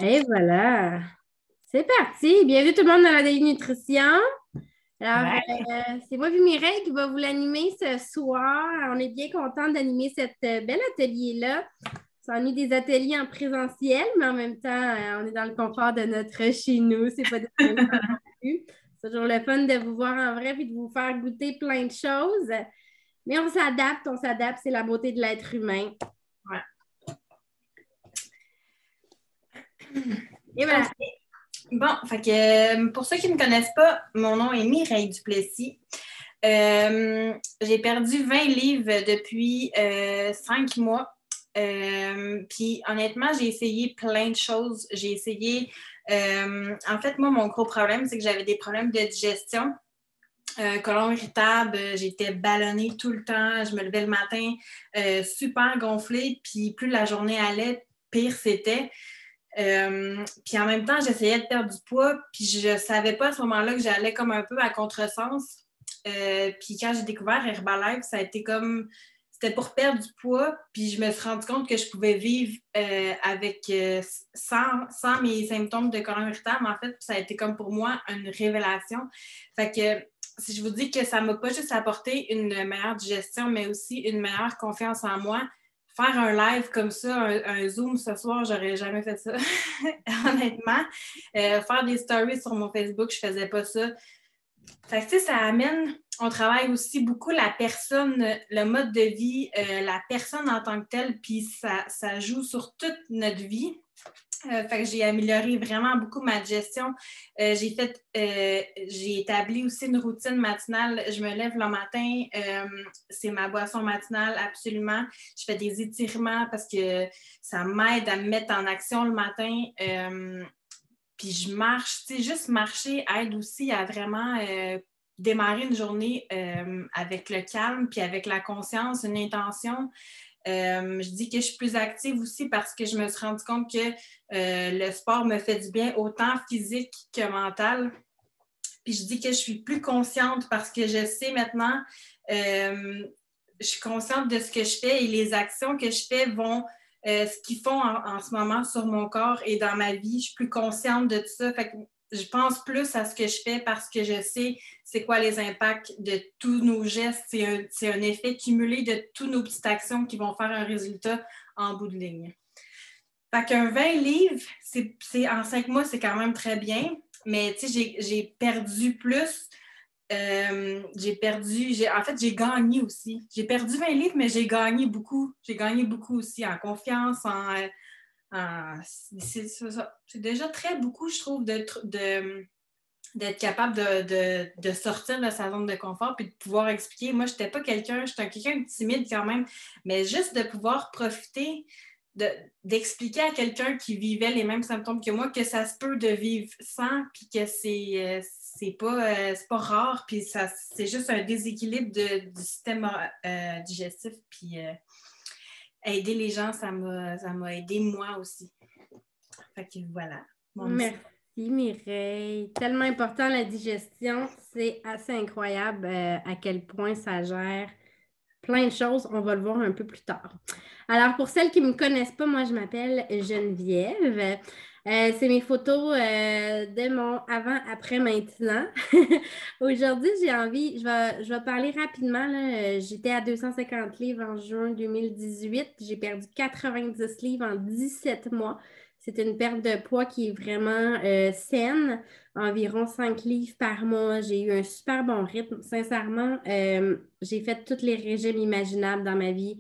Et voilà, c'est parti. Bienvenue tout le monde dans la Daily Nutrition. Alors, Ouais. c'est moi, Mireille, qui va vous l'animer ce soir. On est bien content d'animer cet bel atelier-là. Ça en est des ateliers en présentiel, mais en même temps, on est dans le confort de notre chez nous. C'est pas dérangeant non plus. C'est toujours le fun de vous voir en vrai et de vous faire goûter plein de choses. Mais on s'adapte. C'est la beauté de l'être humain. Ouais. Et voilà. OK. Bon, pour ceux qui ne me connaissent pas, mon nom est Mireille Duplessis. J'ai perdu 20 livres depuis 5 mois. Puis honnêtement, j'ai essayé plein de choses. J'ai essayé. En fait, moi, mon gros problème, c'est que j'avais des problèmes de digestion. Côlon irritable, j'étais ballonnée tout le temps. Je me levais le matin super gonflée. Puis plus la journée allait, pire c'était. Puis en même temps, j'essayais de perdre du poids, puis je savais pas à ce moment-là que j'allais comme un peu à contresens. Puis quand j'ai découvert Herbalife, ça a été comme c'était pour perdre du poids, puis je me suis rendu compte que je pouvais vivre sans mes symptômes de colon irritable. En fait, ça a été comme pour moi une révélation. Fait que si je vous dis que ça m'a pas juste apporté une meilleure digestion, mais aussi une meilleure confiance en moi, faire un live comme ça, un Zoom ce soir, j'aurais jamais fait ça, honnêtement. Faire des stories sur mon Facebook, je faisais pas ça. Fait que, tu sais, ça amène, on travaille aussi beaucoup la personne, le mode de vie, la personne en tant que telle, puis ça joue sur toute notre vie. Fait que j'ai amélioré vraiment beaucoup ma gestion. J'ai établi aussi une routine matinale. Je me lève le matin, c'est ma boisson matinale absolument. Je fais des étirements parce que ça m'aide à me mettre en action le matin. Puis je marche, tu sais, juste marcher aide aussi à vraiment démarrer une journée avec le calme, puis avec la conscience, une intention. Je dis que je suis plus active aussi parce que je me suis rendu compte que le sport me fait du bien autant physique que mental. Puis je dis que je suis plus consciente parce que je sais maintenant, je suis consciente de ce que je fais et les actions que je fais vont, ce qu'ils font en ce moment sur mon corps et dans ma vie. Je suis plus consciente de tout ça. Fait que je pense plus à ce que je fais parce que je sais c'est quoi les impacts de tous nos gestes. C'est un effet cumulé de toutes nos petites actions qui vont faire un résultat en bout de ligne. Fait qu'un 20 livres, en 5 mois, c'est quand même très bien. Mais tu sais, j'ai perdu plus. En fait, j'ai gagné aussi. J'ai perdu 20 livres, mais j'ai gagné beaucoup. J'ai gagné beaucoup aussi en confiance, c'est déjà très beaucoup, je trouve, d'être capable de sortir de sa zone de confort puis de pouvoir expliquer. Moi, j'étais quelqu'un de timide quand même, mais juste de pouvoir profiter d'expliquer à quelqu'un qui vivait les mêmes symptômes que moi que ça se peut de vivre sans puis que c'est pas rare puis c'est juste un déséquilibre du système digestif puis aider les gens, ça m'a aidé moi aussi. Fait que voilà, mon petit. Merci Mireille. Tellement important la digestion, c'est assez incroyable à quel point ça gère plein de choses. On va le voir un peu plus tard. Alors pour celles qui ne me connaissent pas, moi je m'appelle Geneviève. C'est mes photos de mon avant, après, maintenant. Aujourd'hui, je vais parler rapidement, là. J'étais à 250 livres en juin 2018. J'ai perdu 90 livres en 17 mois. C'est une perte de poids qui est vraiment saine, environ 5 livres par mois. J'ai eu un super bon rythme. Sincèrement, j'ai fait tous les régimes imaginables dans ma vie.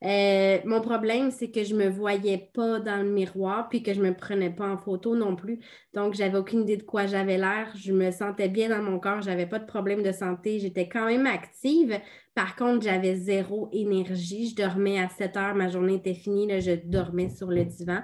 Mon problème, c'est que je me voyais pas dans le miroir puis que je me prenais pas en photo non plus. Donc, j'avais aucune idée de quoi j'avais l'air. Je me sentais bien dans mon corps. J'avais pas de problème de santé. J'étais quand même active. Par contre, j'avais zéro énergie. Je dormais à 7 heures. Ma journée était finie. Là, je dormais sur le divan.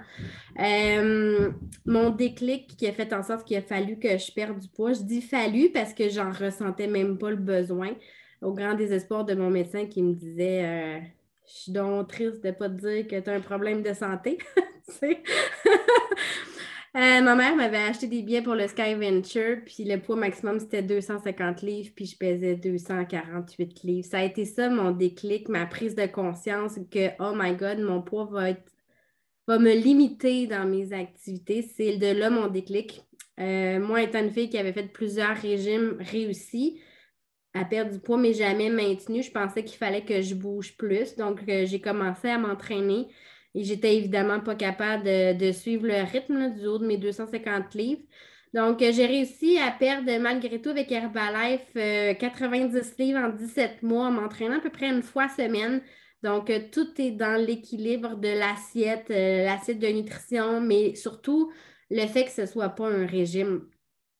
Euh, Mon déclic qui a fait en sorte qu'il a fallu que je perde du poids. Je dis fallu parce que j'en ressentais même pas le besoin. Au grand désespoir de mon médecin qui me disait je suis donc triste de ne pas te dire que tu as un problème de santé. Tu sais. Ma mère m'avait acheté des billets pour le Sky Venture, puis le poids maximum c'était 250 livres, puis je pesais 248 livres. Ça a été ça mon déclic, ma prise de conscience que, oh my God, mon poids va être va me limiter dans mes activités. C'est de là mon déclic. Moi, étant une fille qui avait fait plusieurs régimes réussis à perdre du poids, mais jamais maintenu, je pensais qu'il fallait que je bouge plus. Donc, j'ai commencé à m'entraîner et j'étais évidemment pas capable de suivre le rythme là, du haut de mes 250 livres. Donc, j'ai réussi à perdre malgré tout avec Herbalife 90 livres en 17 mois en m'entraînant à peu près une fois semaine. Donc, tout est dans l'équilibre de l'assiette, l'assiette de nutrition, mais surtout le fait que ce ne soit pas un régime.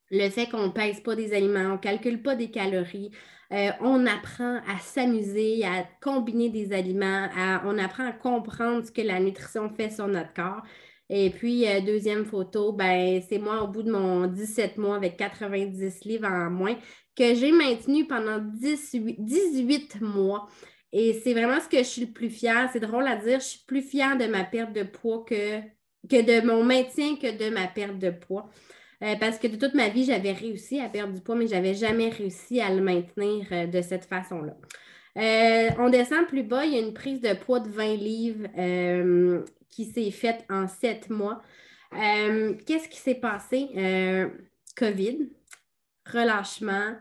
Le fait qu'on ne pèse pas des aliments, on ne calcule pas des calories, on apprend à s'amuser, à combiner des aliments, on apprend à comprendre ce que la nutrition fait sur notre corps. Et puis, deuxième photo, ben, c'est moi au bout de mon 17 mois avec 90 livres en moins que j'ai maintenu pendant 18 mois. Et c'est vraiment ce que je suis le plus fière. C'est drôle à dire, je suis plus fière de ma perte de poids que de mon maintien que de ma perte de poids. Parce que de toute ma vie, j'avais réussi à perdre du poids, mais je n'avais jamais réussi à le maintenir de cette façon-là. On descend plus bas, il y a une prise de poids de 20 livres qui s'est faite en 7 mois. Qu'est-ce qui s'est passé? COVID, relâchement,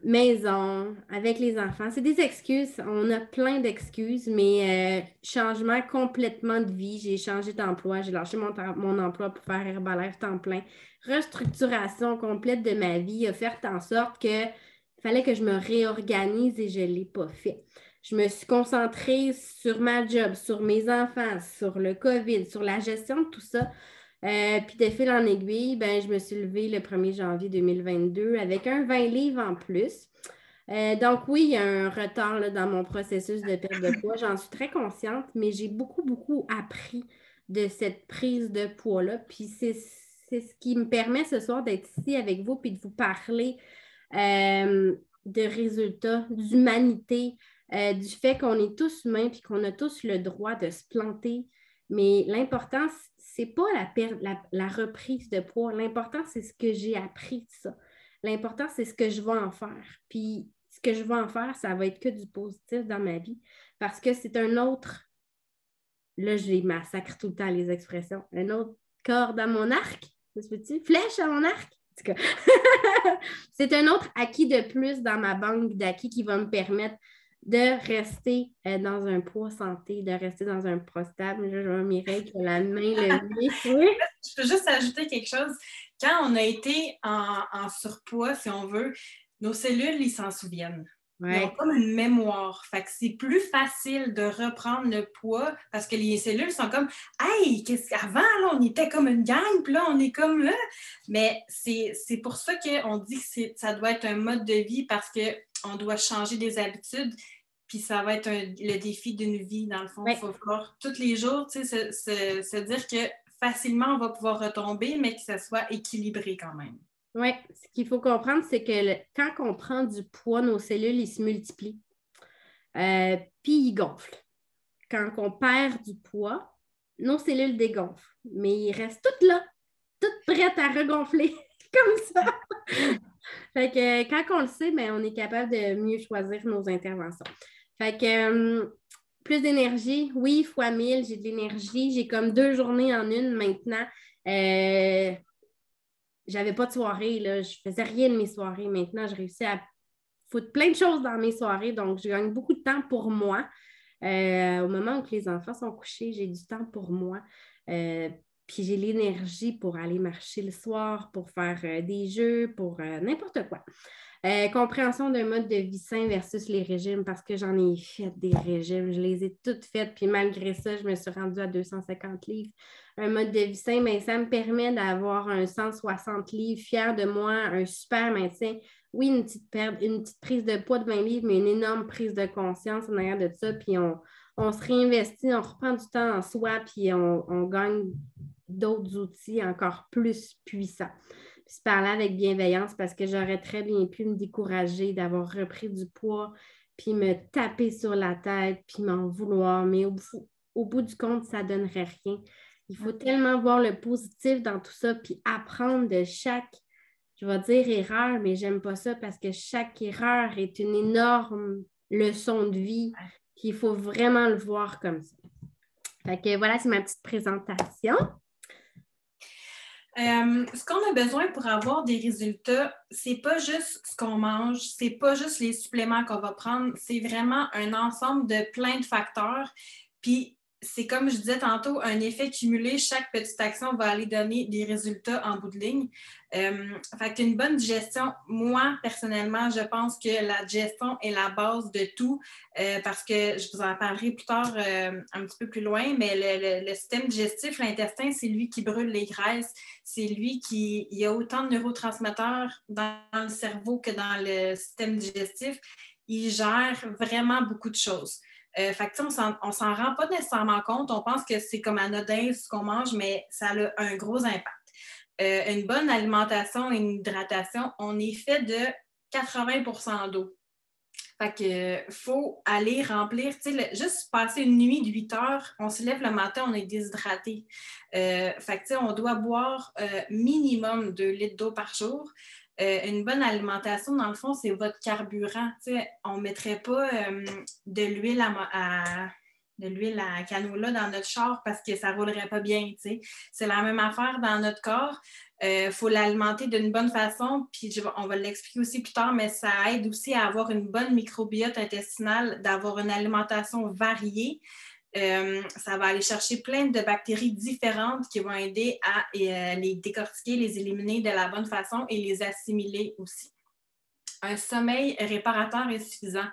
maison, avec les enfants. C'est des excuses. On a plein d'excuses, mais changement complètement de vie. J'ai changé d'emploi. J'ai lâché mon emploi pour faire Herbalife temps plein. Restructuration complète de ma vie a fait en sorte que il fallait que je me réorganise et je ne l'ai pas fait. Je me suis concentrée sur ma job, sur mes enfants, sur le COVID, sur la gestion de tout ça. Puis de fil en aiguille, ben, je me suis levée le 1er janvier 2022 avec un 20 livres en plus. Donc oui, il y a un retard là, dans mon processus de perte de poids. J'en suis très consciente, mais j'ai beaucoup, beaucoup appris de cette prise de poids-là. Puis c'est ce qui me permet ce soir d'être ici avec vous puis de vous parler de résultats, d'humanité, du fait qu'on est tous humains puis qu'on a tous le droit de se planter. Mais l'important, c'est pas la reprise de poids. L'important, c'est ce que j'ai appris de ça. L'important, c'est ce que je vais en faire. Puis, ce que je vais en faire, ça va être que du positif dans ma vie. Parce que c'est un autre, là, je les massacre tout le temps, les expressions, un autre corde à mon arc, flèche à mon arc. En tout cas, c'est un autre acquis de plus dans ma banque d'acquis qui va me permettre de rester dans un poids santé, de rester dans un poids stable. Là, je vois Mireille qui a la main levée. Oui. Je peux juste ajouter quelque chose. Quand on a été en surpoids, si on veut, nos cellules, ils s'en souviennent. Ouais. Ils ont comme une mémoire. Fait que c'est plus facile de reprendre le poids parce que les cellules sont comme hey, qu'avant, là, on était comme une gang, puis là, on est comme là. Mais c'est pour ça qu'on dit que ça doit être un mode de vie parce qu'on doit changer des habitudes. Puis ça va être le défi d'une vie, dans le fond. Il faut voir tous les jours, tu sais, se dire que facilement, on va pouvoir retomber, mais que ça soit équilibré quand même. Oui, ce qu'il faut comprendre, c'est que quand on prend du poids, nos cellules, ils se multiplient. Puis ils gonflent. Quand on perd du poids, nos cellules dégonflent. Mais ils restent toutes là, toutes prêtes à regonfler, comme ça. Fait que quand on le sait, bien, on est capable de mieux choisir nos interventions. Fait que plus d'énergie, oui, fois 1000, j'ai de l'énergie. J'ai comme 2 journées en une maintenant. J'avais pas de soirée, là. Je faisais rien de mes soirées. Maintenant, je réussis à foutre plein de choses dans mes soirées. Donc, je gagne beaucoup de temps pour moi. Au moment où les enfants sont couchés, j'ai du temps pour moi. Puis j'ai l'énergie pour aller marcher le soir, pour faire des jeux, pour n'importe quoi. Compréhension d'un mode de vie sain versus les régimes, parce que j'en ai fait des régimes, je les ai toutes faites, puis malgré ça, je me suis rendue à 250 livres. Un mode de vie sain, bien, ça me permet d'avoir un 160 livres, fière de moi, un super maintien. Oui, une petite prise de poids de 20 livres, mais une énorme prise de conscience en arrière de ça, puis on se réinvestit, on reprend du temps en soi, puis on gagne d'autres outils encore plus puissants. Puis se parler avec bienveillance parce que j'aurais très bien pu me décourager d'avoir repris du poids, puis me taper sur la tête, puis m'en vouloir. Mais au bout du compte, ça ne donnerait rien. Il faut tellement voir le positif dans tout ça, puis apprendre de chaque, je vais dire erreur, mais j'aime pas ça parce que chaque erreur est une énorme leçon de vie qu'il faut vraiment le voir comme ça. Fait que voilà, c'est ma petite présentation. Ce qu'on a besoin pour avoir des résultats, c'est pas juste ce qu'on mange, c'est pas juste les suppléments qu'on va prendre, c'est vraiment un ensemble de plein de facteurs. Puis c'est comme je disais tantôt, un effet cumulé, chaque petite action va aller donner des résultats en bout de ligne. Fait qu'une bonne digestion, moi, personnellement, je pense que la digestion est la base de tout parce que je vous en parlerai plus tard un petit peu plus loin, mais le système digestif, l'intestin, c'est lui qui brûle les graisses, c'est lui qui... Il y a autant de neurotransmetteurs dans le cerveau que dans le système digestif. Il gère vraiment beaucoup de choses. Fait que, on s'en rend pas nécessairement compte. On pense que c'est comme anodin ce qu'on mange, mais ça a un gros impact. Une bonne alimentation et une hydratation, on est fait de 80% d'eau. Fait que faut aller remplir, tu sais, juste passer une nuit de 8 heures, on se lève le matin, on est déshydraté. Fait que, tu sais, on doit boire minimum 2 litres d'eau par jour. Une bonne alimentation, dans le fond, c'est votre carburant. Tu sais, on ne mettrait pas de l'huile à canola dans notre char parce que ça ne roulerait pas bien. Tu sais. C'est la même affaire dans notre corps. Faut l'alimenter d'une bonne façon, puis on va l'expliquer aussi plus tard, mais ça aide aussi à avoir une bonne microbiote intestinale, d'avoir une alimentation variée. Ça va aller chercher plein de bactéries différentes qui vont aider à les décortiquer, les éliminer de la bonne façon et les assimiler aussi. Un sommeil réparateur est suffisant.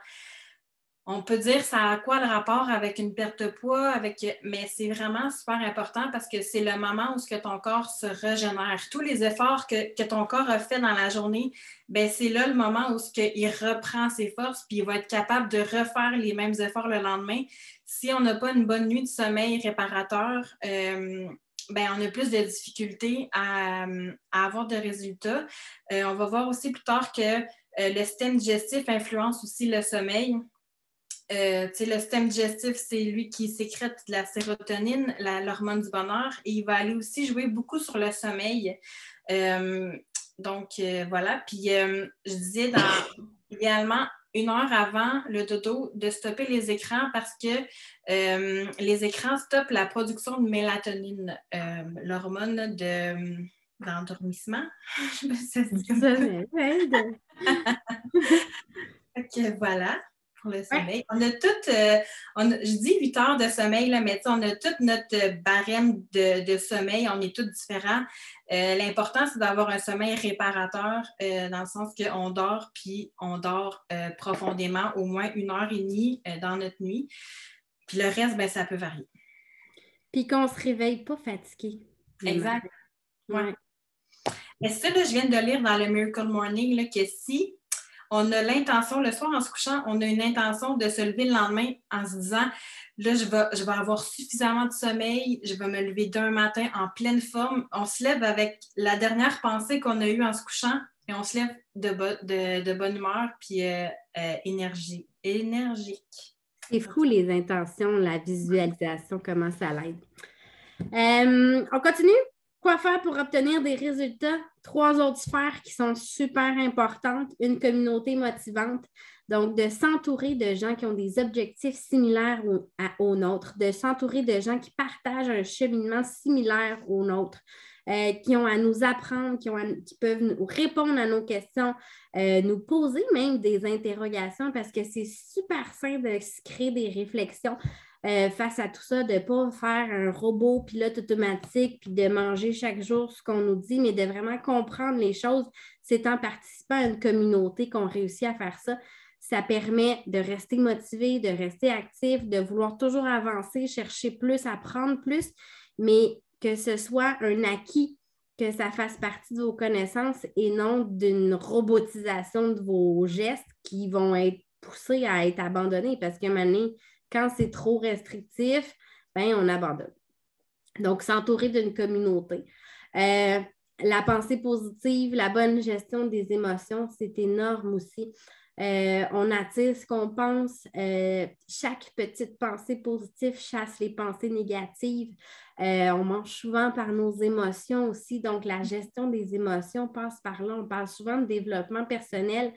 On peut dire ça a quoi le rapport avec une perte de poids, mais c'est vraiment super important parce que c'est le moment où ton corps se régénère. Tous les efforts que ton corps a fait dans la journée, ben c'est là le moment où il reprend ses forces puis il va être capable de refaire les mêmes efforts le lendemain. Si on n'a pas une bonne nuit de sommeil réparateur, ben, on a plus de difficultés à avoir de résultats. On va voir aussi plus tard que le système digestif influence aussi le sommeil. Le système digestif, c'est lui qui sécrète de la sérotonine, l'hormone du bonheur, et il va aller aussi jouer beaucoup sur le sommeil. Voilà. Puis, je disais, idéalement, 1 heure avant le dodo, de stopper les écrans parce que les écrans stoppent la production de mélatonine, l'hormone d'endormissement. Je me sais Ok, voilà. Pour le sommeil. Ouais. On a tout, je dis 8 heures de sommeil, là, mais on a tout notre barème de sommeil, on est tous différents. L'important, c'est d'avoir un sommeil réparateur, dans le sens qu'on dort, puis on dort profondément, au moins 1h30 dans notre nuit. Puis le reste, ben, ça peut varier. Puis qu'on ne se réveille pas fatigué. Exact. Ouais. Et ça, là, je viens de lire dans le Miracle Morning là, que si on a l'intention, le soir en se couchant, on a une intention de se lever le lendemain en se disant, là, je vais avoir suffisamment de sommeil, je vais me lever d'un matin en pleine forme. On se lève avec la dernière pensée qu'on a eue en se couchant et on se lève de bonne humeur puis énergique. C'est fou les intentions, la visualisation, comment ça l'aide. On continue? Quoi faire pour obtenir des résultats? 3 autres sphères qui sont super importantes. Une communauté motivante. Donc, de s'entourer de gens qui ont des objectifs similaires aux nôtres, de s'entourer de gens qui partagent un cheminement similaire aux nôtres, qui ont à nous apprendre, qui peuvent nous répondre à nos questions, nous poser même des interrogations parce que c'est super simple de se créer des réflexions. Face à tout ça, de ne pas faire un robot pilote automatique puis de manger chaque jour ce qu'on nous dit, mais de vraiment comprendre les choses. C'est en participant à une communauté qu'on réussit à faire ça. Ça permet de rester motivé, de rester actif, de vouloir toujours avancer, chercher plus, apprendre plus, mais que ce soit un acquis, que ça fasse partie de vos connaissances et non d'une robotisation de vos gestes qui vont être poussés à être abandonnés parce qu'à un moment donné, quand c'est trop restrictif, ben, on abandonne. Donc, s'entourer d'une communauté. La pensée positive, la bonne gestion des émotions, c'est énorme aussi. On attire ce qu'on pense. Chaque petite pensée positive chasse les pensées négatives. On mange souvent par nos émotions aussi. Donc, la gestion des émotions passe par là. On parle souvent de développement personnel.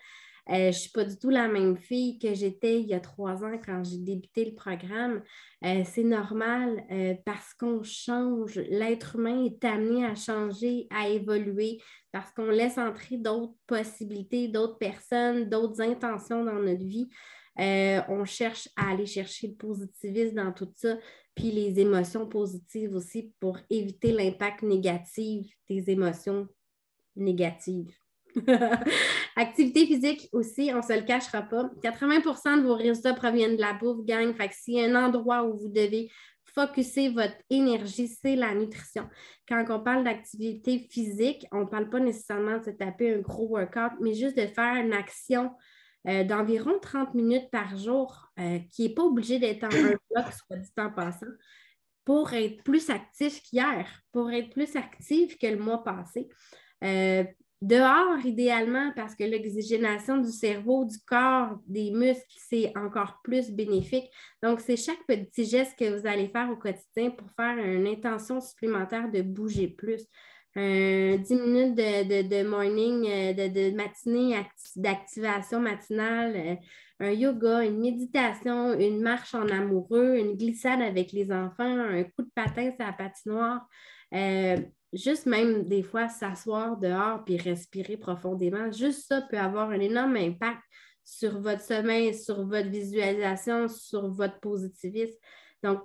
Je ne suis pas du tout la même fille que j'étais il y a 3 ans quand j'ai débuté le programme. C'est normal parce qu'on change. L'être humain est amené à changer, à évoluer, parce qu'on laisse entrer d'autres possibilités, d'autres personnes, d'autres intentions dans notre vie. On cherche à aller chercher le positivisme dans tout ça, puis les émotions positives aussi pour éviter l'impact négatif des émotions négatives. Activité physique aussi, on ne se le cachera pas. 80% de vos résultats proviennent de la bouffe, gang. Fait que s'il y a un endroit où vous devez focusser votre énergie, c'est la nutrition. Quand on parle d'activité physique, on ne parle pas nécessairement de se taper un gros workout, mais juste de faire une action d'environ 30 minutes par jour, qui n'est pas obligé d'être en un bloc, soit dit en passant, pour être plus actif qu'hier, pour être plus actif que le mois passé. Dehors, idéalement, parce que l'oxygénation du cerveau, du corps, des muscles, c'est encore plus bénéfique. Donc, c'est chaque petit geste que vous allez faire au quotidien pour faire une intention supplémentaire de bouger plus. 10 minutes de morning, de matinée d'activation matinale, un yoga, une méditation, une marche en amoureux, une glissade avec les enfants, un coup de patin sur la patinoire. Juste même des fois s'asseoir dehors puis respirer profondément, juste ça peut avoir un énorme impact sur votre sommeil, sur votre visualisation, sur votre positivisme. Donc,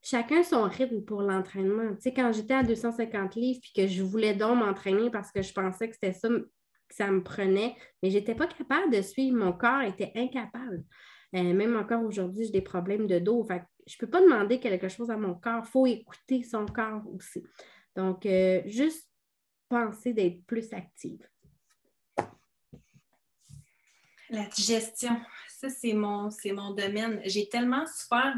chacun son rythme pour l'entraînement. Tu sais, quand j'étais à 250 livres puis que je voulais donc m'entraîner parce que je pensais que c'était ça que ça me prenait, mais je n'étais pas capable de suivre. Mon corps était incapable. Même encore aujourd'hui, j'ai des problèmes de dos. Fait que je ne peux pas demander quelque chose à mon corps. Il faut écouter son corps aussi. Donc, juste penser d'être plus active. La digestion, ça, c'est mon domaine. J'ai tellement souffert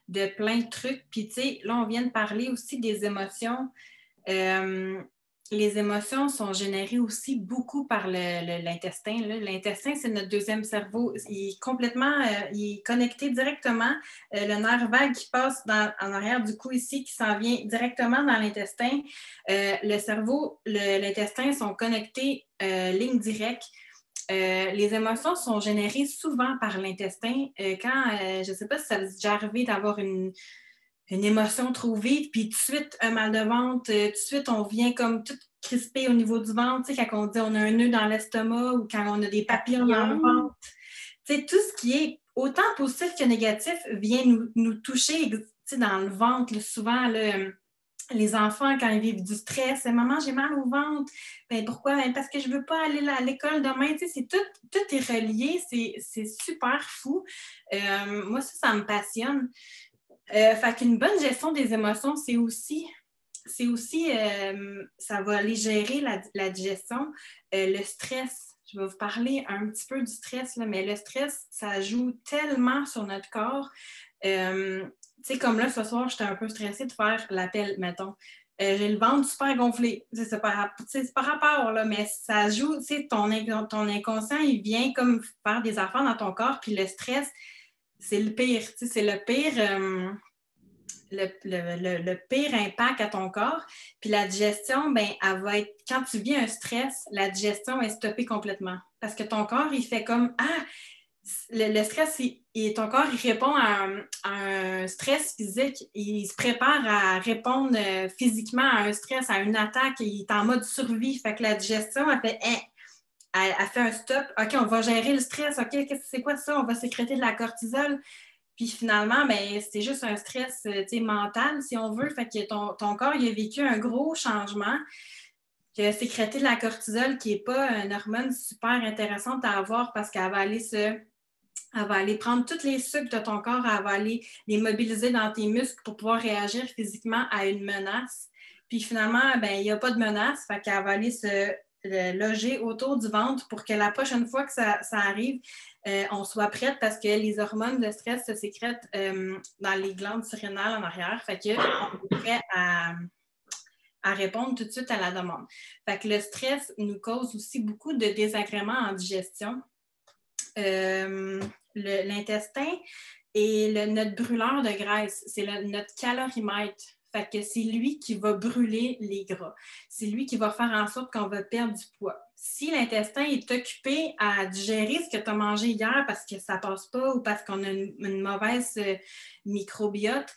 de plein de trucs. Puis, tu sais, là, on vient de parler aussi des émotions. Les émotions sont générées aussi beaucoup par l'intestin. L'intestin, c'est notre deuxième cerveau. Il est complètement, il est connecté directement. Le nerf vague qui passe en arrière du cou ici, qui s'en vient directement dans l'intestin. Le cerveau, l'intestin sont connectés ligne directe. Les émotions sont générées souvent par l'intestin. Je ne sais pas si ça vous est déjà arrivé d'avoir une émotion trop vive, puis tout de suite, un mal de ventre, tout de suite, on vient comme tout crispé au niveau du ventre, tu sais, quand on dit on a un nœud dans l'estomac ou quand on a des papillons dans le ventre. Tu sais, tout ce qui est autant positif que négatif vient nous toucher, tu sais, dans le ventre. Là, souvent, là, les enfants, quand ils vivent du stress, maman, j'ai mal au ventre. Ben, pourquoi? Ben, parce que je ne veux pas aller à l'école demain. Tu sais, tout est relié. C'est super fou. Moi, ça me passionne. Fait qu'une bonne gestion des émotions, c'est aussi ça va aller gérer la digestion. Le stress, je vais vous parler un petit peu du stress, là, mais le stress, ça joue tellement sur notre corps. Tu sais, comme là, ce soir, j'étais un peu stressée de faire l'appel, mettons. J'ai le ventre super gonflé. C'est par rapport, là, mais ça joue, tu sais, ton inconscient, il vient comme faire des affaires dans ton corps, puis le stress, c'est le pire. Tu sais, c'est le pire... Le pire impact à ton corps. Puis la digestion, ben, elle va être, quand tu vis un stress, la digestion est stoppée complètement. Parce que ton corps, il fait comme, le stress, ton corps, il répond à un stress physique. Il se prépare à répondre physiquement à un stress, à une attaque. Il est en mode survie. Fait que la digestion, elle fait, elle fait un stop. OK, on va gérer le stress. OK, c'est quoi ça? On va sécréter de la cortisol. Puis finalement, ben, c'est juste un stress mental, si on veut. Fait que ton corps, il a vécu un gros changement. Il a sécrété de la cortisol, qui n'est pas une hormone super intéressante à avoir parce qu'elle va aller prendre tous les sucres de ton corps, elle va aller les mobiliser dans tes muscles pour pouvoir réagir physiquement à une menace. Puis finalement, ben, il n'y a pas de menace, fait qu'elle va aller se loger autour du ventre pour que la prochaine fois que ça arrive, on soit prête parce que les hormones de stress se sécrètent dans les glandes surrénales en arrière. Fait qu'on est prêt à répondre tout de suite à la demande. Fait que le stress nous cause aussi beaucoup de désagréments en digestion. L'intestin est notre brûleur de graisse, c'est notre calorimètre. Fait que c'est lui qui va brûler les gras. C'est lui qui va faire en sorte qu'on va perdre du poids. Si l'intestin est occupé à digérer ce que tu as mangé hier parce que ça ne passe pas ou parce qu'on a une mauvaise microbiote,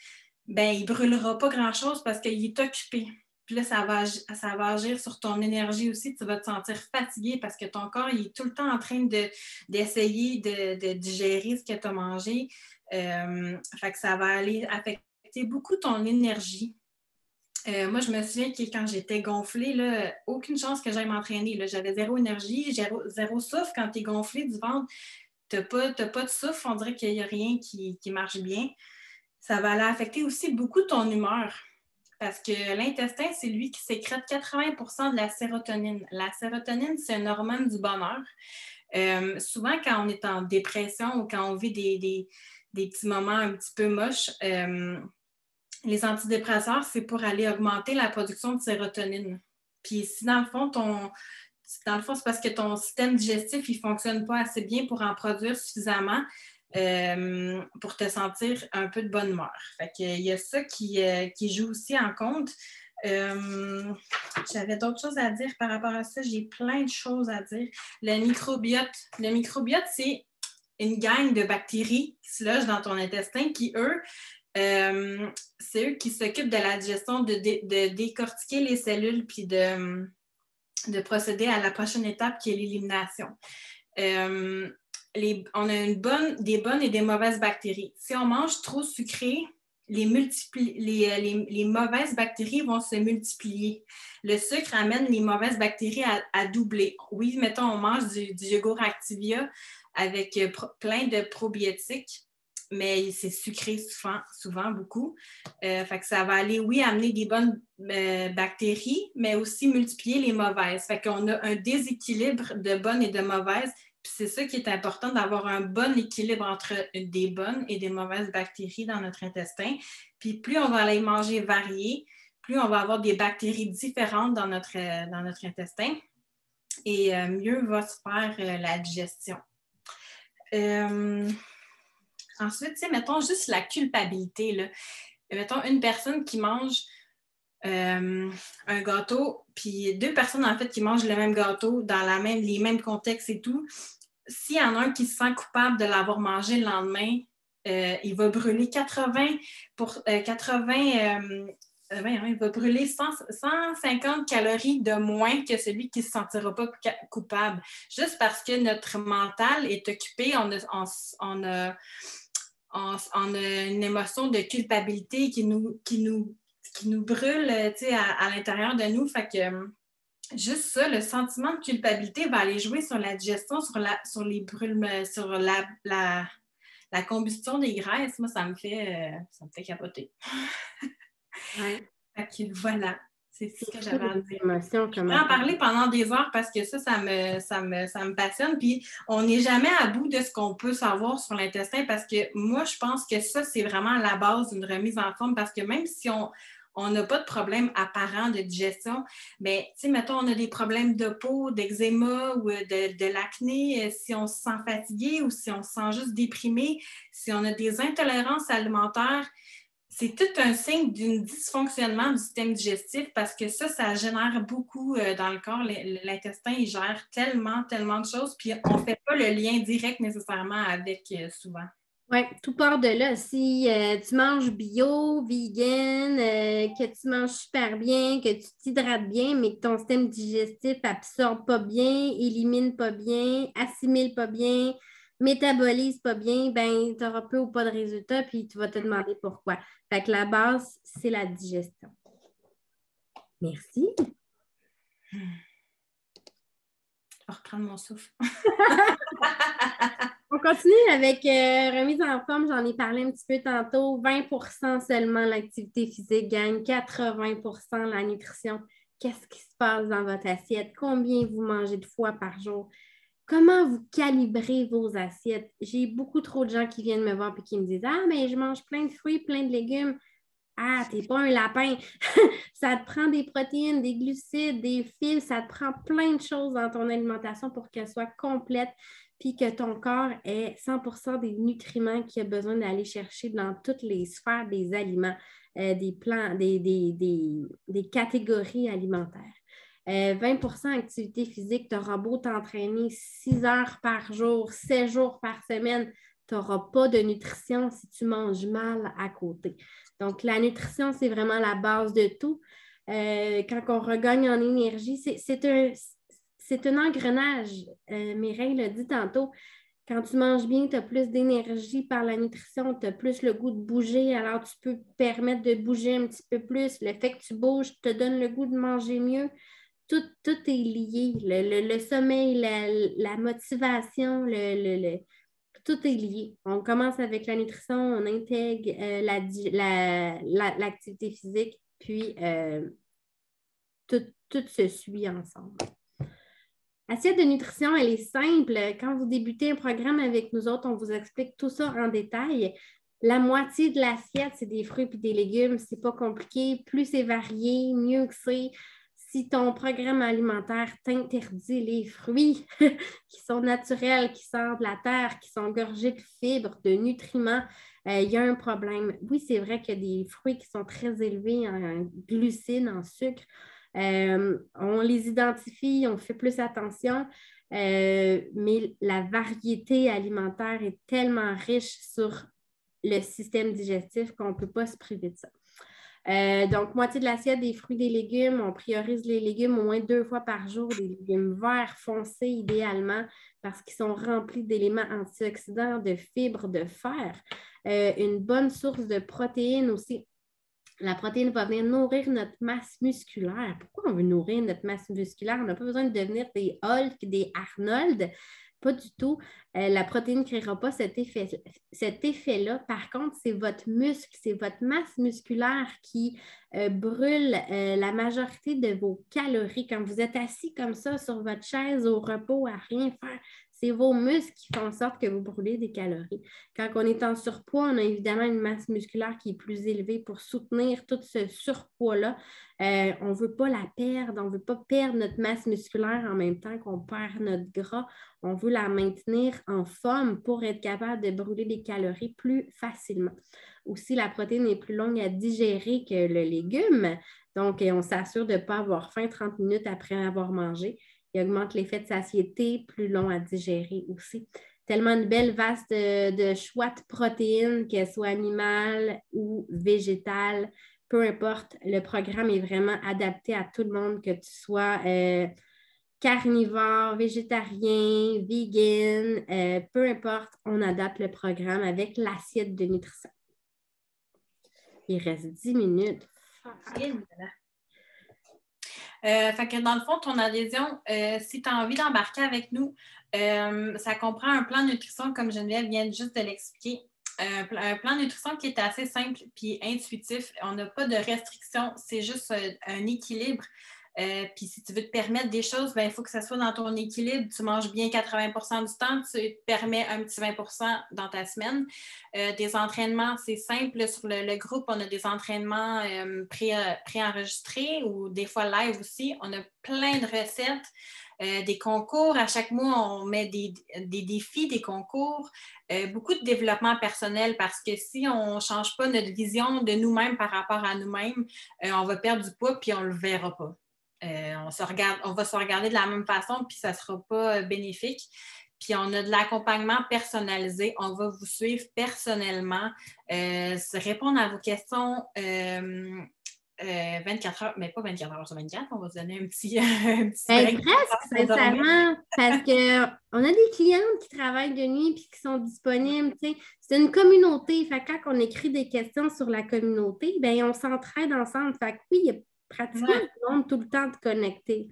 ben il ne brûlera pas grand-chose parce qu'il est occupé. Puis là, ça va agir sur ton énergie aussi. Tu vas te sentir fatigué parce que ton corps il est tout le temps en train d'essayer de digérer ce que tu as mangé. Fait que ça va aller affecter beaucoup ton énergie. Moi, je me souviens que quand j'étais gonflée, là, aucune chance que j'aille m'entraîner. Là. J'avais zéro énergie, zéro souffle. Quand tu es gonflé du ventre, tu n'as pas de souffle. On dirait qu'il n'y a rien qui marche bien. Ça va aller affecter aussi beaucoup ton humeur. Parce que l'intestin, c'est lui qui sécrète 80% de la sérotonine. La sérotonine, c'est une hormone du bonheur. Souvent, quand on est en dépression ou quand on vit des petits moments un petit peu moches, les antidépresseurs, c'est pour aller augmenter la production de sérotonine. Puis si dans le fond, c'est parce que ton système digestif, il ne fonctionne pas assez bien pour en produire suffisamment pour te sentir un peu de bonne humeur. Fait qu'il y a ça qui joue aussi en compte. J'avais d'autres choses à dire par rapport à ça. J'ai plein de choses à dire. Le microbiote. Le microbiote, c'est une gang de bactéries qui se logent dans ton intestin qui, eux, c'est eux qui s'occupent de la digestion, de décortiquer les cellules puis de procéder à la prochaine étape qui est l'élimination. On a des bonnes et des mauvaises bactéries. Si on mange trop sucré, les mauvaises bactéries vont se multiplier. Le sucre amène les mauvaises bactéries à doubler. Oui, mettons, on mange du yogourt Activia avec plein de probiotiques, mais c'est sucré souvent beaucoup. Fait que ça va aller, oui, amener des bonnes bactéries, mais aussi multiplier les mauvaises. Fait qu'on a un déséquilibre de bonnes et de mauvaises. Puis c'est ça qui est important, d'avoir un bon équilibre entre des bonnes et des mauvaises bactéries dans notre intestin. Puis plus on va aller manger varié, plus on va avoir des bactéries différentes dans notre intestin et mieux va se faire la digestion. Ensuite, tu sais, mettons juste la culpabilité, là. Mettons une personne qui mange un gâteau, puis deux personnes, en fait, qui mangent le même gâteau dans les mêmes contextes et tout. S'il y en a un qui se sent coupable de l'avoir mangé le lendemain, il va brûler 150 calories de moins que celui qui ne se sentira pas coupable. Juste parce que notre mental est occupé, on a une émotion de culpabilité qui nous brûle à l'intérieur de nous. Fait que juste ça, le sentiment de culpabilité va aller jouer sur la digestion, sur les brûlements, sur la combustion des graisses. Moi, ça me fait capoter. Ouais. Fait que voilà. C'est ce que j'avais à dire. Je pourrais en parler pendant des heures parce que ça me passionne. Puis on n'est jamais à bout de ce qu'on peut savoir sur l'intestin parce que moi, je pense que ça, c'est vraiment la base d'une remise en forme parce que même si on n'a pas de problème apparent de digestion, mais tu sais, mettons, on a des problèmes de peau, d'eczéma ou de l'acné, si on se sent fatigué ou si on se sent juste déprimé, si on a des intolérances alimentaires, c'est tout un signe d'un dysfonctionnement du système digestif parce que ça génère beaucoup dans le corps. L'intestin, il gère tellement de choses, puis on ne fait pas le lien direct nécessairement avec souvent. Oui, tout part de là. Si tu manges bio, vegan, que tu manges super bien, que tu t'hydrates bien, mais que ton système digestif absorbe pas bien, élimine pas bien, assimile pas bien, métabolise pas bien, ben tu n'auras peu ou pas de résultats, puis tu vas te demander pourquoi. Fait que la base, c'est la digestion. Merci. Je vais reprendre mon souffle. On continue avec remise en forme, j'en ai parlé un petit peu tantôt. 20% seulement l'activité physique gagne 80% la nutrition. Qu'est-ce qui se passe dans votre assiette? Combien vous mangez de fois par jour? Comment vous calibrez vos assiettes? J'ai beaucoup trop de gens qui viennent me voir et qui me disent: Ah, mais je mange plein de fruits, plein de légumes. Ah, t'es pas un lapin. Ça te prend des protéines, des glucides, des fibres, ça te prend plein de choses dans ton alimentation pour qu'elle soit complète puis que ton corps ait 100% des nutriments qu'il a besoin d'aller chercher dans toutes les sphères des aliments, des plants, des catégories alimentaires. 20% activité physique, tu auras beau t'entraîner 6 heures par jour, 7 jours par semaine, tu n'auras pas de nutrition si tu manges mal à côté. Donc, la nutrition, c'est vraiment la base de tout. Quand on regagne en énergie, c'est un engrenage. Mireille l'a dit tantôt, quand tu manges bien, tu as plus d'énergie par la nutrition, tu as plus le goût de bouger, alors tu peux te permettre de bouger un petit peu plus. Le fait que tu bouges te donne le goût de manger mieux. Tout est lié. Le sommeil, la motivation, tout est lié. On commence avec la nutrition, on intègre l'activité physique, puis tout se suit ensemble. L'assiette de nutrition, elle est simple. Quand vous débutez un programme avec nous autres, on vous explique tout ça en détail. La moitié de l'assiette, c'est des fruits et des légumes. C'est pas compliqué. Plus c'est varié, mieux que c'est. Si ton programme alimentaire t'interdit les fruits qui sont naturels, qui sortent de la terre, qui sont gorgés de fibres, de nutriments, il y a un problème. Oui, c'est vrai qu'il y a des fruits qui sont très élevés en glucides, en sucre. On les identifie, on fait plus attention, mais la variété alimentaire est tellement riche sur le système digestif qu'on ne peut pas se priver de ça. Donc, moitié de l'assiette des fruits et des légumes. On priorise les légumes au moins 2 fois par jour, des légumes verts foncés idéalement parce qu'ils sont remplis d'éléments antioxydants, de fibres, de fer. Une bonne source de protéines aussi. La protéine va venir nourrir notre masse musculaire. Pourquoi on veut nourrir notre masse musculaire? On n'a pas besoin de devenir des Hulk, des Arnold. Pas du tout. La protéine ne créera pas cet effet-là. Par contre, c'est votre muscle, c'est votre masse musculaire qui brûle la majorité de vos calories. Quand vous êtes assis comme ça sur votre chaise au repos à rien faire, c'est vos muscles qui font en sorte que vous brûlez des calories. Quand on est en surpoids, on a évidemment une masse musculaire qui est plus élevée pour soutenir tout ce surpoids-là. On ne veut pas la perdre, on ne veut pas perdre notre masse musculaire en même temps qu'on perd notre gras. On veut la maintenir en forme pour être capable de brûler des calories plus facilement. Aussi, la protéine est plus longue à digérer que le légume. Donc, on s'assure de ne pas avoir faim 30 minutes après avoir mangé. Il augmente l'effet de satiété, plus long à digérer aussi. Tellement une belle vaste de choix de protéines, qu'elles soient animales ou végétales, peu importe. Le programme est vraiment adapté à tout le monde, que tu sois carnivore, végétarien, vegan, peu importe, on adapte le programme avec l'assiette de nutrition. Il reste 10 minutes. Fait que dans le fond, ton adhésion, si tu as envie d'embarquer avec nous, ça comprend un plan de nutrition, comme Geneviève vient juste de l'expliquer. Un plan de nutrition qui est assez simple puis intuitif. On n'a pas de restrictions, c'est juste un équilibre. Puis si tu veux te permettre des choses, il faut que ça soit dans ton équilibre. Tu manges bien 80% du temps, tu te permets un petit 20% dans ta semaine. Des entraînements, c'est simple. Sur le groupe, on a des entraînements pré-enregistrés ou des fois live aussi. On a plein de recettes. Des concours. À chaque mois, on met des défis, des concours, beaucoup de développement personnel parce que si on ne change pas notre vision de nous-mêmes par rapport à nous-mêmes, on va perdre du poids puis on ne le verra pas. On va se regarder de la même façon puis ça ne sera pas bénéfique. Puis on a de l'accompagnement personnalisé. On va vous suivre personnellement, répondre à vos questions 24 heures, mais pas 24 heures sur 24, on va se donner un petit break. Presque, sincèrement, parce qu'on a des clientes qui travaillent de nuit et qui sont disponibles. C'est une communauté. Fait que quand on écrit des questions sur la communauté, on s'entraide ensemble. Fait que oui, il y a pratiquement du monde tout le temps de connecter.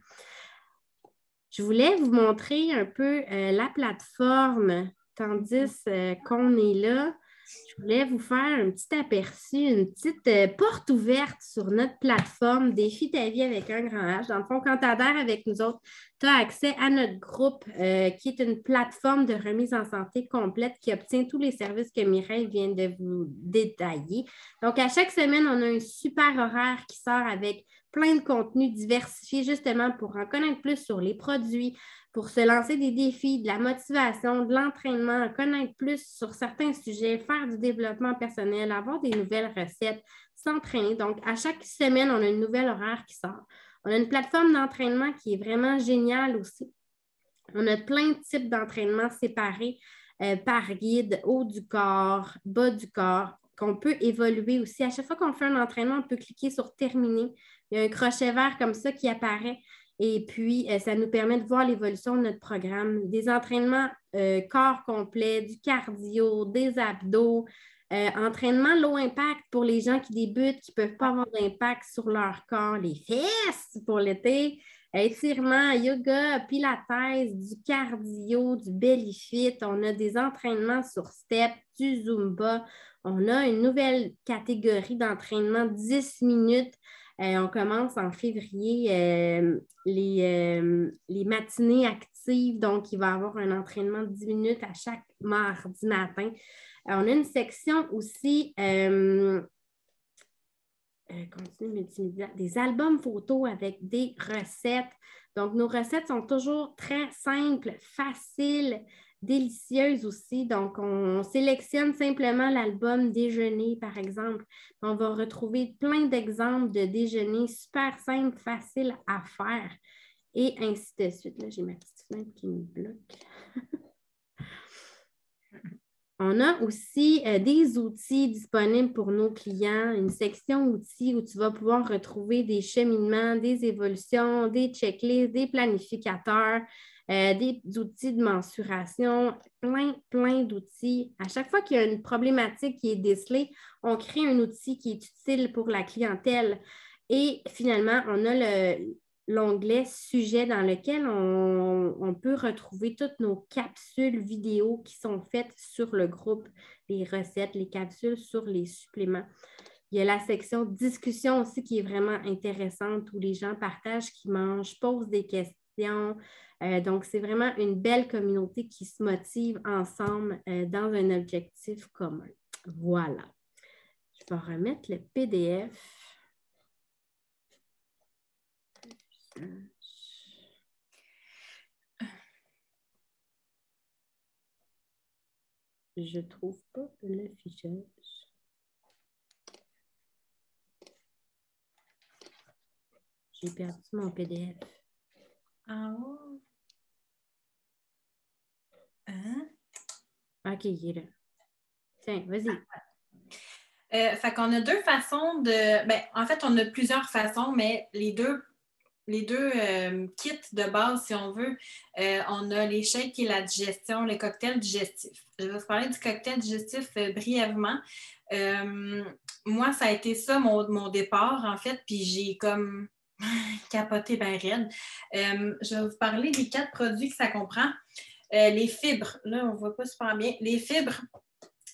Je voulais vous montrer un peu la plateforme, tandis qu'on est là. Je voulais vous faire un petit aperçu, une petite porte ouverte sur notre plateforme Défi ta vie avec un grand H. Dans le fond, quand tu adhères avec nous autres, tu as accès à notre groupe qui est une plateforme de remise en santé complète qui obtient tous les services que Mireille vient de vous détailler. Donc, à chaque semaine, on a un super horaire qui sort avec plein de contenus diversifiés justement pour en connaître plus sur les produits, pour se lancer des défis, de la motivation, de l'entraînement, connaître plus sur certains sujets, faire du développement personnel, avoir des nouvelles recettes, s'entraîner. Donc, à chaque semaine, on a une nouvelle horaire qui sort. On a une plateforme d'entraînement qui est vraiment géniale aussi. On a plein de types d'entraînement séparés par guide, haut du corps, bas du corps, qu'on peut évoluer aussi. À chaque fois qu'on fait un entraînement, on peut cliquer sur terminer. Il y a un crochet vert comme ça qui apparaît. Et puis, ça nous permet de voir l'évolution de notre programme. Des entraînements corps complet, du cardio, des abdos, entraînement low impact pour les gens qui débutent, qui ne peuvent pas avoir d'impact sur leur corps, les fesses pour l'été, étirements, yoga, pilates, du cardio, du belly fit. On a des entraînements sur step, du zumba. On a une nouvelle catégorie d'entraînement 10 minutes. On commence en février les matinées actives. Donc, il va y avoir un entraînement de 10 minutes à chaque mardi matin. On a une section aussi multimédia, des albums photos avec des recettes. Donc, nos recettes sont toujours très simples, faciles, délicieuses aussi. Donc, on sélectionne simplement l'album déjeuner, par exemple. On va retrouver plein d'exemples de déjeuner super simples, faciles à faire et ainsi de suite. Là, j'ai ma petite fenêtre qui me bloque. On a aussi des outils disponibles pour nos clients, une section outils où tu vas pouvoir retrouver des cheminements, des évolutions, des checklists, des planificateurs, des outils de mensuration, plein d'outils. À chaque fois qu'il y a une problématique qui est décelée, on crée un outil qui est utile pour la clientèle. Et finalement, on a l'onglet sujet dans lequel on peut retrouver toutes nos capsules vidéo qui sont faites sur le groupe, les recettes, les capsules sur les suppléments. Il y a la section discussion aussi qui est vraiment intéressante où les gens partagent, qui mangent, posent des questions. Donc, c'est vraiment une belle communauté qui se motive ensemble dans un objectif commun. Voilà. Je vais remettre le PDF. Je ne trouve pas le fichage. J'ai perdu mon PDF. Ah oh. Hein? OK, il est là. Tiens, vas-y. Fait qu'on a deux façons de... Ben, en fait, on a plusieurs façons, mais les deux kits de base, si on veut, on a les shakes et la digestion, les cocktails digestifs. Je vais vous parler du cocktail digestif brièvement. Moi, ça a été ça mon départ, en fait, puis j'ai comme capoté bien raide. Je vais vous parler des 4 produits que ça comprend. Les fibres, là, on ne voit pas super bien. Les fibres,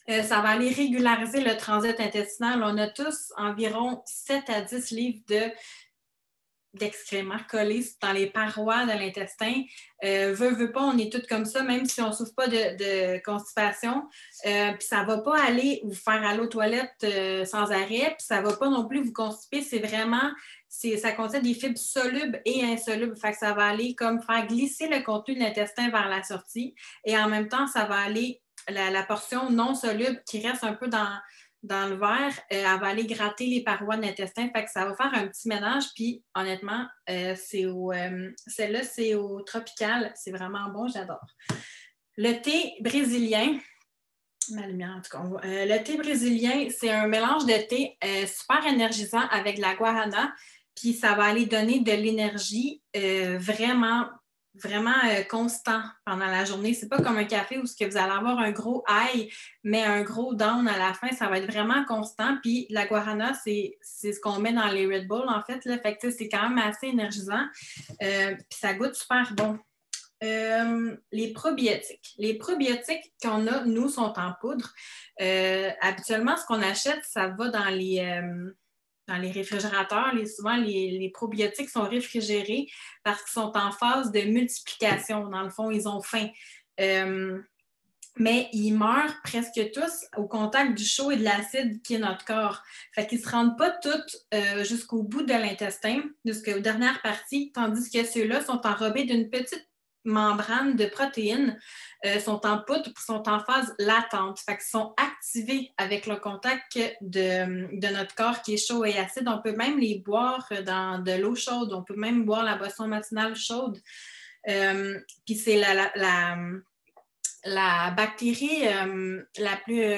ça va aller régulariser le transit intestinal. On a tous environ 7 à 10 livres d'excréments collés dans les parois de l'intestin. Veut pas, on est toutes comme ça, même si on ne souffre pas de constipation. Puis ça ne va pas aller vous faire aller aux toilettes sans arrêt, puis ça ne va pas non plus vous constiper. C'est vraiment, ça contient des fibres solubles et insolubles. Fait que ça va aller comme faire glisser le contenu de l'intestin vers la sortie. Et en même temps, ça va aller, la portion non soluble qui reste un peu dans le verre, elle va aller gratter les parois de l'intestin. Fait que ça va faire un petit ménage. Puis, honnêtement, celle-là, c'est au tropical. C'est vraiment bon, j'adore. Le thé brésilien, ma lumière en tout cas, le thé brésilien, c'est un mélange de thé super énergisant avec de la guarana. Puis, ça va aller donner de l'énergie vraiment constant pendant la journée. C'est pas comme un café où vous allez avoir un gros high, mais un gros down à la fin. Ça va être vraiment constant. Puis la guarana, c'est ce qu'on met dans les Red Bull, en fait. Là. Fait que c'est quand même assez énergisant. Puis ça goûte super bon. Les probiotiques. Les probiotiques qu'on a, nous, sont en poudre. Habituellement, ce qu'on achète, ça va dans les réfrigérateurs. Souvent, les probiotiques sont réfrigérés parce qu'ils sont en phase de multiplication. Dans le fond, ils ont faim. Mais ils meurent presque tous au contact du chaud et de l'acide qui est notre corps. Fait qu'ils ne se rendent pas tous jusqu'au bout de l'intestin, jusqu'aux dernières parties, tandis que ceux-là sont enrobés d'une petite membrane de protéines, sont en poudre, sont en phase latente. Fait qu'ils sont activés avec le contact de notre corps qui est chaud et acide. On peut même les boire dans de l'eau chaude. On peut même boire la boisson matinale chaude. Puis c'est la bactérie la plus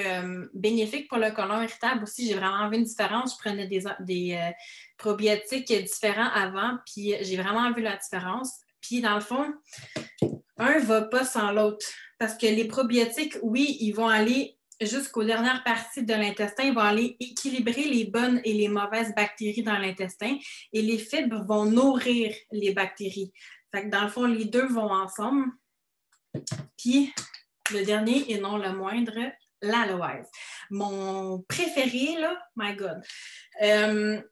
bénéfique pour le côlon irritable aussi. J'ai vraiment vu une différence. Je prenais des probiotiques différents avant, puis j'ai vraiment vu la différence. Puis dans le fond, un ne va pas sans l'autre. Parce que les probiotiques, oui, ils vont aller jusqu'aux dernières parties de l'intestin, ils vont aller équilibrer les bonnes et les mauvaises bactéries dans l'intestin et les fibres vont nourrir les bactéries. Fait que dans le fond, les deux vont ensemble. Puis, le dernier et non le moindre, l'aloès. Mon préféré, là, my God.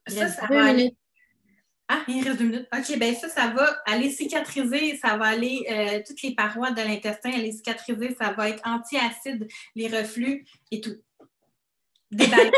Ça va aller... Ah, il reste 2 minutes. OK, bien ça va aller cicatriser, ça va aller, toutes les parois de l'intestin, aller cicatriser, ça va être anti-acide, les reflux et tout. Déballé.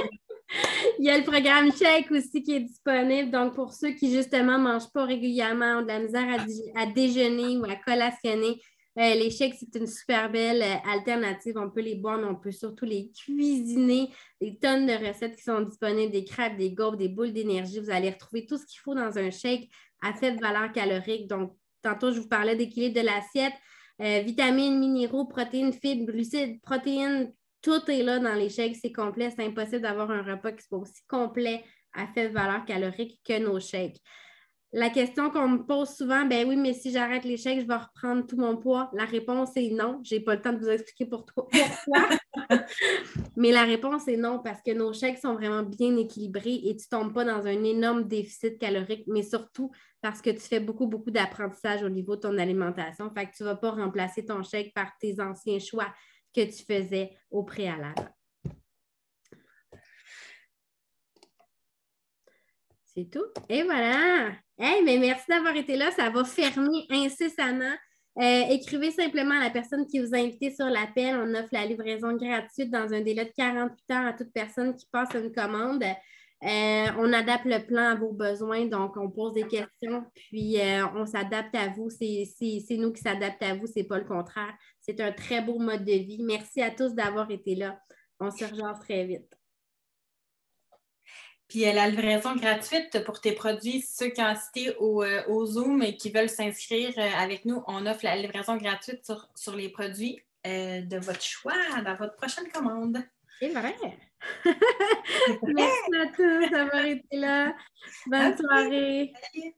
Il y a le programme Shake aussi qui est disponible. Donc, pour ceux qui, justement, ne mangent pas régulièrement, ont de la misère à déjeuner ou à collationner, les shakes, c'est une super belle alternative. On peut les boire, mais on peut surtout les cuisiner. Des tonnes de recettes qui sont disponibles, des crêpes, des gaufres, des boules d'énergie. Vous allez retrouver tout ce qu'il faut dans un shake à faible valeur calorique. Donc, tantôt, je vous parlais d'équilibre de l'assiette. Vitamines, minéraux, protéines, fibres, glucides, protéines, tout est là dans les shakes, c'est complet. C'est impossible d'avoir un repas qui soit aussi complet à faible valeur calorique que nos shakes. La question qu'on me pose souvent, ben oui, mais si j'arrête les shakes, je vais reprendre tout mon poids. La réponse est non. Je n'ai pas le temps de vous expliquer pourquoi. Mais la réponse est non, parce que nos shakes sont vraiment bien équilibrés et tu ne tombes pas dans un énorme déficit calorique, mais surtout parce que tu fais beaucoup, beaucoup d'apprentissage au niveau de ton alimentation. Fait que tu ne vas pas remplacer ton shake par tes anciens choix que tu faisais au préalable. C'est tout. Et voilà. Hey, mais merci d'avoir été là. Ça va fermer incessamment. Écrivez simplement à la personne qui vous a invité sur l'appel. On offre la livraison gratuite dans un délai de 48 heures à toute personne qui passe une commande. On adapte le plan à vos besoins, donc on pose des questions, puis on s'adapte à vous. C'est nous qui s'adaptons à vous, c'est pas le contraire. C'est un très beau mode de vie. Merci à tous d'avoir été là. On se rejoint très vite. Puis la livraison gratuite pour tes produits, ceux qui ont assisté au Zoom et qui veulent s'inscrire avec nous, on offre la livraison gratuite sur les produits de votre choix dans votre prochaine commande. C'est vrai. Merci à tous d'avoir été là. Bonne soirée. Salut.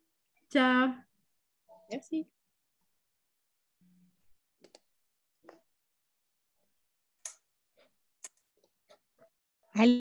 Ciao. Merci. Allez.